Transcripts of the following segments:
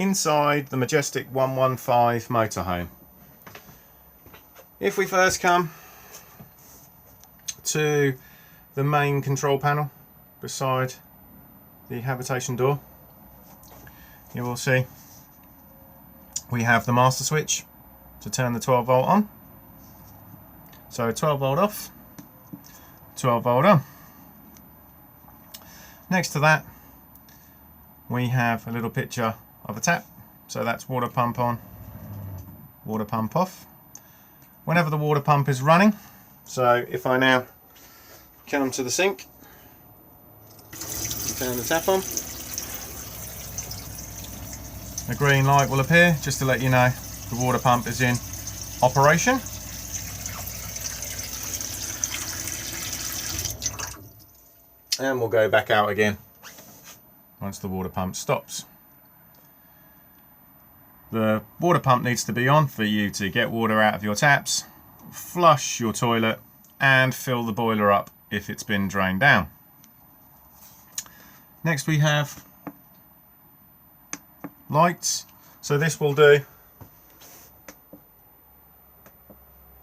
inside the Majestic 115 motorhome. If we first come to the main control panel beside the habitation door, you will see we have the master switch to turn the 12 volt on. So 12 volt off, 12 volt on. Next to that we have a little picture of a tap, so that's water pump on, water pump off. Whenever the water pump is running, so if I now come to the sink, turn the tap on, the green light will appear just to let you know the water pump is in operation. And we'll go back out again once the water pump stops. The water pump needs to be on for you to get water out of your taps, flush your toilet and fill the boiler up if it's been drained down. Next we have lights. So this will do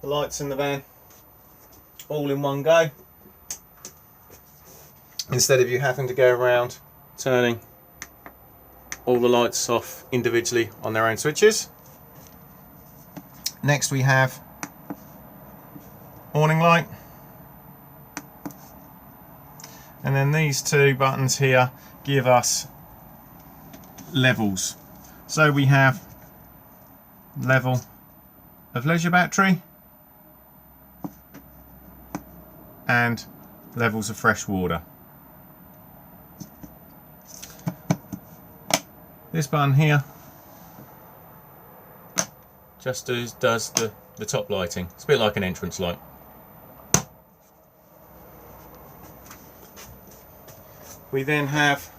the lights in the van all in one go, instead of you having to go around turning all the lights off individually on their own switches. Next we have awning light, and then these two buttons here give us levels. So we have level of leisure battery and levels of fresh water. This button here just does the top lighting. It's a bit like an entrance light. We then have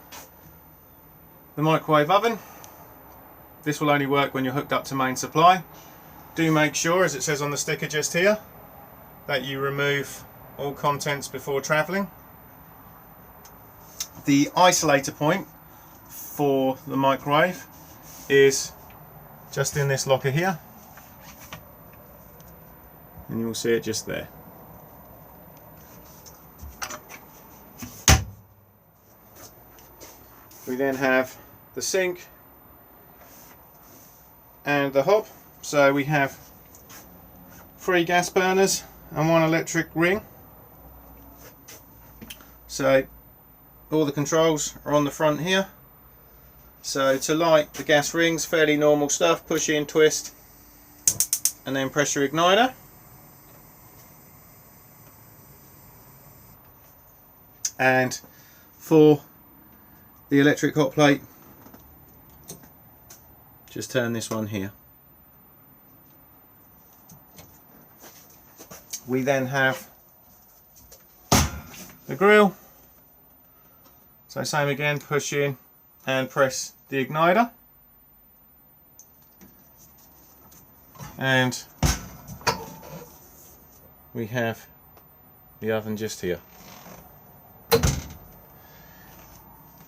the microwave oven. This will only work when you're hooked up to main supply. Do make sure, as it says on the sticker just here, that you remove all contents before travelling. The isolator point for the microwave is just in this locker here, and you'll see it just there. We then have the sink and the hob. So we have 3 gas burners and 1 electric ring. So all the controls are on the front here. So to light the gas rings, fairly normal stuff: push in, twist, and then press your igniter. And for the electric hot plate, just turn this one here. We then have the grill. So same again, push in and press the igniter, and we have the oven just here.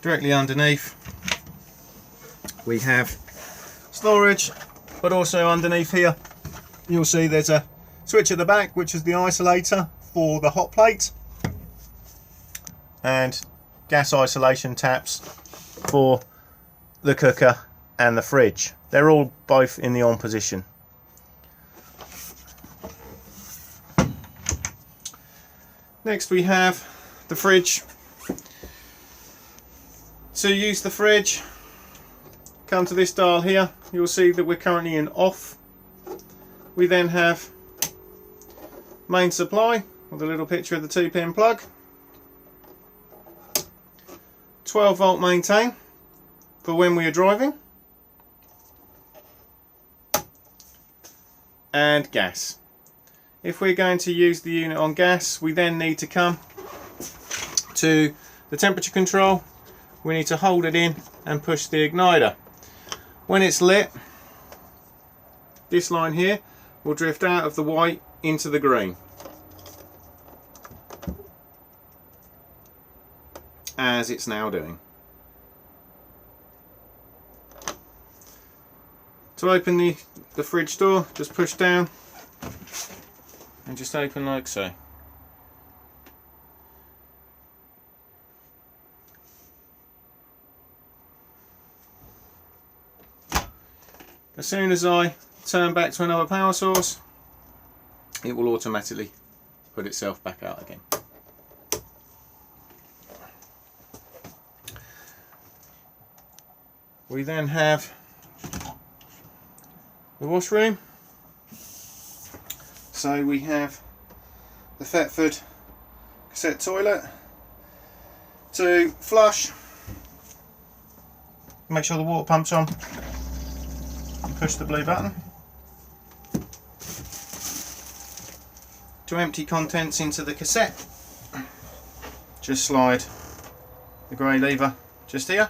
Directly underneath we have storage, but also underneath here you'll see there's a switch at the back which is the isolator for the hot plate, and gas isolation taps for the cooker and the fridge. They're all both in the on position. Next we have the fridge. To use the fridge, come to this dial here, you'll see that we're currently in off. We then have main supply with a little picture of the 2-pin plug, 12 volt maintain for when we are driving, and gas. If we're going to use the unit on gas, we then need to come to the temperature control. We need to hold it in and push the igniter. When it's lit, this line here will drift out of the white into the green, as it's now doing. To open the fridge door, just push down and just open like so. As soon as I turn back to another power source, it will automatically put itself back out again. We then have the washroom. So we have the Thetford cassette toilet. To flush, make sure the water pump's on and push the blue button. To empty contents into the cassette, just slide the grey lever just here.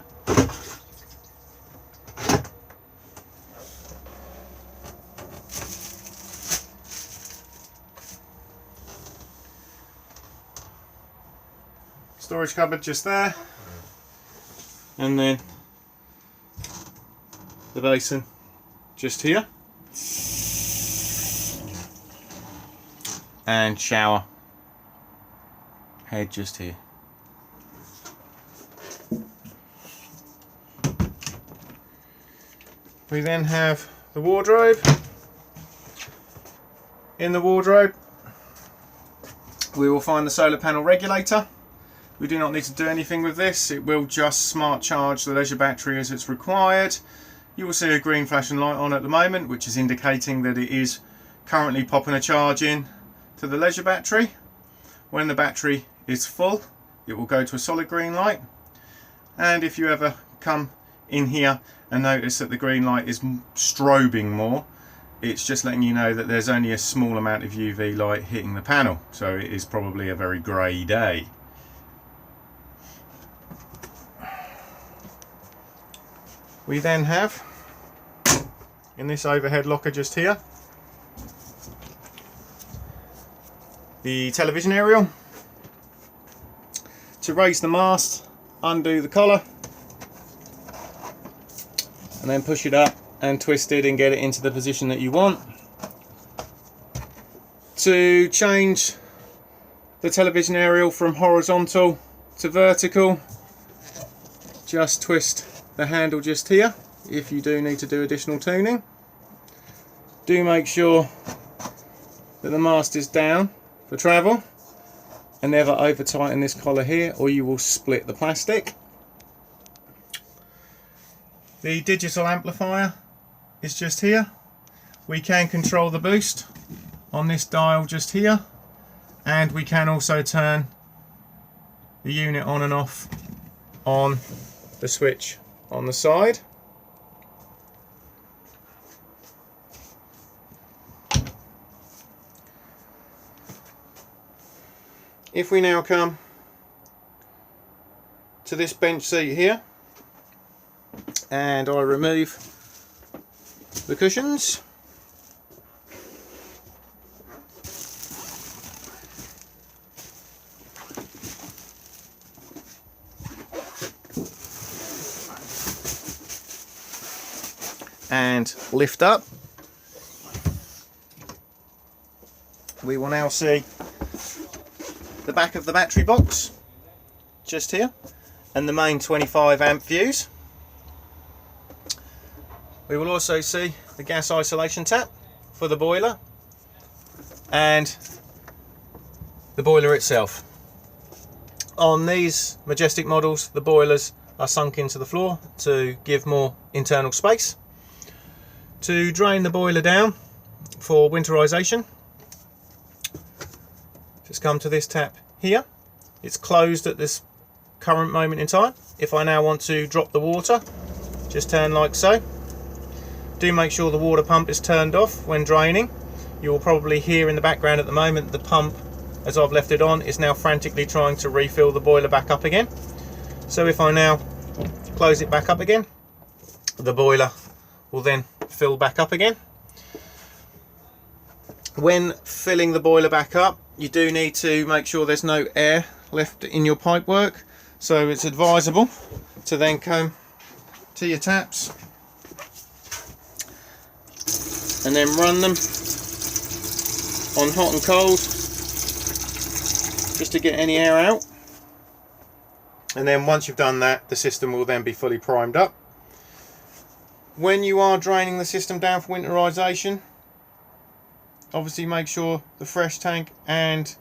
Storage cupboard just there, and then the basin just here, and shower head just here. We then have the wardrobe. In the wardrobe we will find the solar panel regulator. We do not need to do anything with this. It will just smart charge the leisure battery as it's required. You will see a green flashing light on at the moment, which is indicating that it is currently popping a charge in to the leisure battery. When the battery is full, it will go to a solid green light. And if you ever come in here and notice that the green light is strobing more, it's just letting you know that there's only a small amount of UV light hitting the panel. So it is probably a very grey day. We then have, in this overhead locker just here, the television aerial. To raise the mast, undo the collar and then push it up and twist it and get it into the position that you want. To change the television aerial from horizontal to vertical, just twist the handle just here if you do need to do additional tuning. Do make sure that the mast is down for travel, and never over tighten this collar here or you will split the plastic. The digital amplifier is just here. We can control the boost on this dial just here, and we can also turn the unit on and off on the switch on the side. If we now come to this bench seat here and I remove the cushions, and lift up, we will now see the back of the battery box just here and the main 25 amp fuse. We will also see the gas isolation tap for the boiler and the boiler itself. On these Majestic models, the boilers are sunk into the floor to give more internal space. To drain the boiler down for winterization, just come to this tap here. It's closed at this current moment in time. If I now want to drop the water, just turn like so. Do make sure the water pump is turned off when draining. You will probably hear in the background at the moment the pump, as I've left it on, is now frantically trying to refill the boiler back up again. So if I now close it back up again, the boiler will then fill back up again. When filling the boiler back up, you do need to make sure there's no air left in your pipework, so it's advisable to then come to your taps and then run them on hot and cold just to get any air out. And then once you've done that, the system will then be fully primed up. When you are draining the system down for winterization, obviously make sure the fresh tank and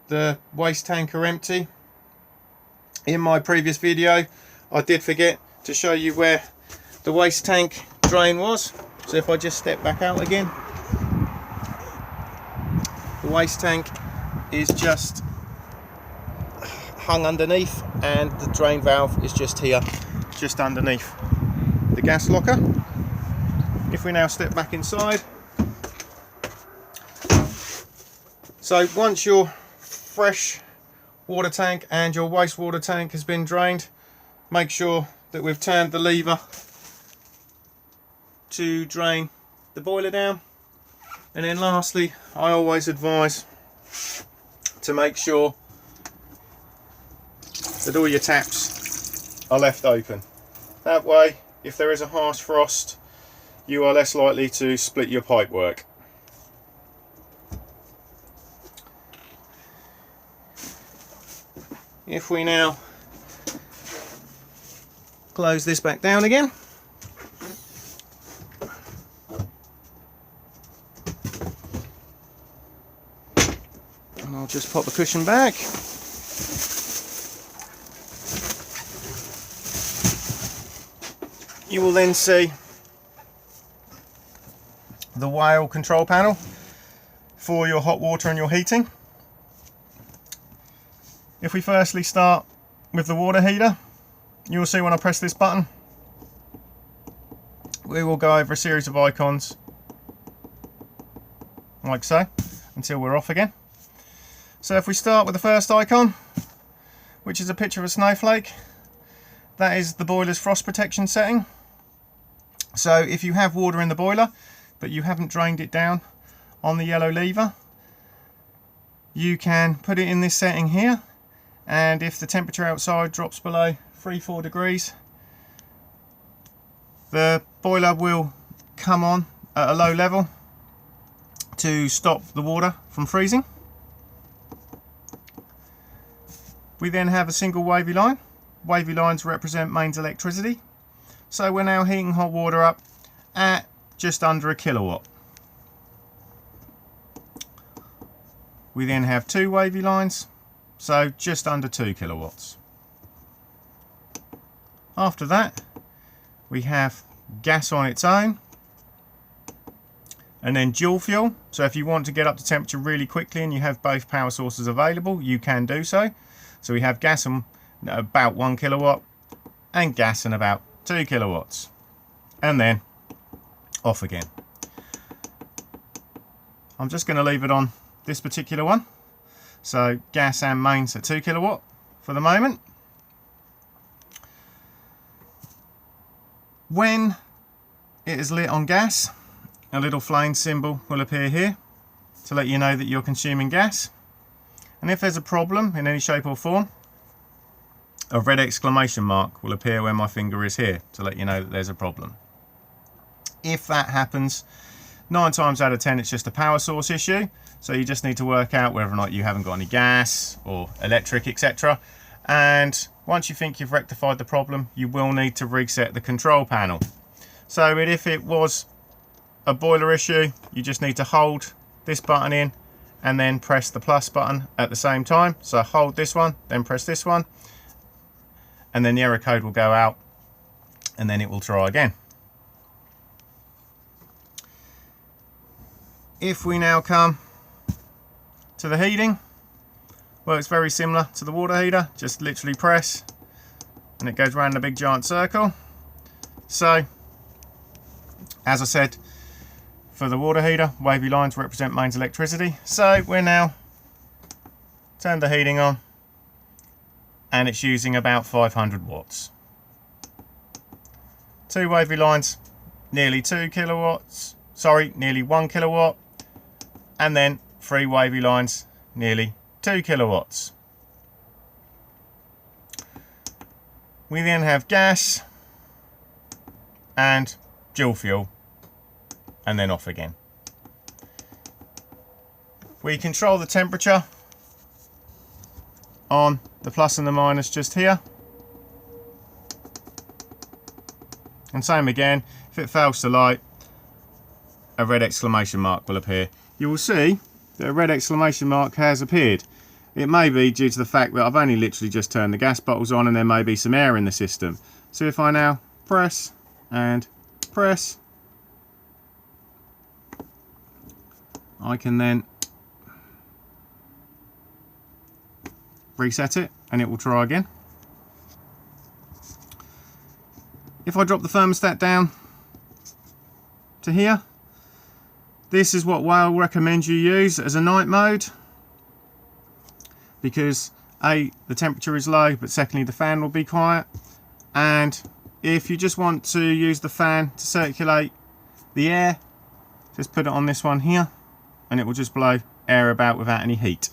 the waste tank are empty. In my previous video, I did forget to show you where the waste tank drain was. So if I just step back out again, the waste tank is just hung underneath, and the drain valve is just here, just underneath the gas locker. If we now step back inside, so once your fresh water tank and your wastewater tank has been drained, make sure that we've turned the lever to drain the boiler down. And then lastly, I always advise to make sure that all your taps are left open. That way, if there is a harsh frost, you are less likely to split your pipework. If we now close this back down again, and I'll just pop the cushion back. You will then see the Whale control panel for your hot water and your heating. If we firstly start with the water heater, you will see when I press this button, we will go over a series of icons like so until we're off again. So if we start with the first icon, which is a picture of a snowflake, that is the boiler's frost protection setting. So if you have water in the boiler but you haven't drained it down on the yellow lever, you can put it in this setting here, and if the temperature outside drops below 3-4 degrees, the boiler will come on at a low level to stop the water from freezing. We then have a single wavy line. Wavy lines represent mains electricity. So we're now heating hot water up at just under 1 kilowatt. We then have 2 wavy lines, so just under 2 kilowatts. After that, we have gas on its own, and then dual fuel. So if you want to get up to temperature really quickly and you have both power sources available, you can do so. So we have gas on about 1 kilowatt and gas in about 2 kilowatts, and then off again. I'm just going to leave it on this particular one. So gas and mains at 2 kilowatt for the moment. When it is lit on gas, a little flame symbol will appear here to let you know that you're consuming gas. And if there's a problem in any shape or form, a red exclamation mark will appear where my finger is here to let you know that there's a problem. If that happens, 9 times out of 10 it's just a power source issue, so you just need to work out whether or not you haven't got any gas or electric, etc. And once you think you've rectified the problem, you will need to reset the control panel. So if it was a boiler issue, you just need to hold this button in and then press the plus button at the same time. So hold this one, then press this one, and then the error code will go out, and then it will try again. If we now come to the heating, well, it's very similar to the water heater, just literally press and it goes around a big giant circle. So as I said, for the water heater, wavy lines represent mains electricity. So we're now turned the heating on, and it's using about 500 watts. 2 wavy lines, nearly 2 kilowatts, sorry, nearly 1 kilowatt, and then 3 wavy lines, nearly 2 kilowatts. We then have gas and dual fuel, and then off again. we control the temperature on the plus and the minus just here. And same again, if it fails to light, a red exclamation mark will appear. You will see that a red exclamation mark has appeared. It may be due to the fact that I've only literally just turned the gas bottles on and there may be some air in the system. So if I now press and press, I can then reset it and it will try again. If I drop the thermostat down to here, this is what Whale recommends you use as a night mode, because A, the temperature is low, but secondly the fan will be quiet. And if you just want to use the fan to circulate the air, just put it on this one here and it will just blow air about without any heat.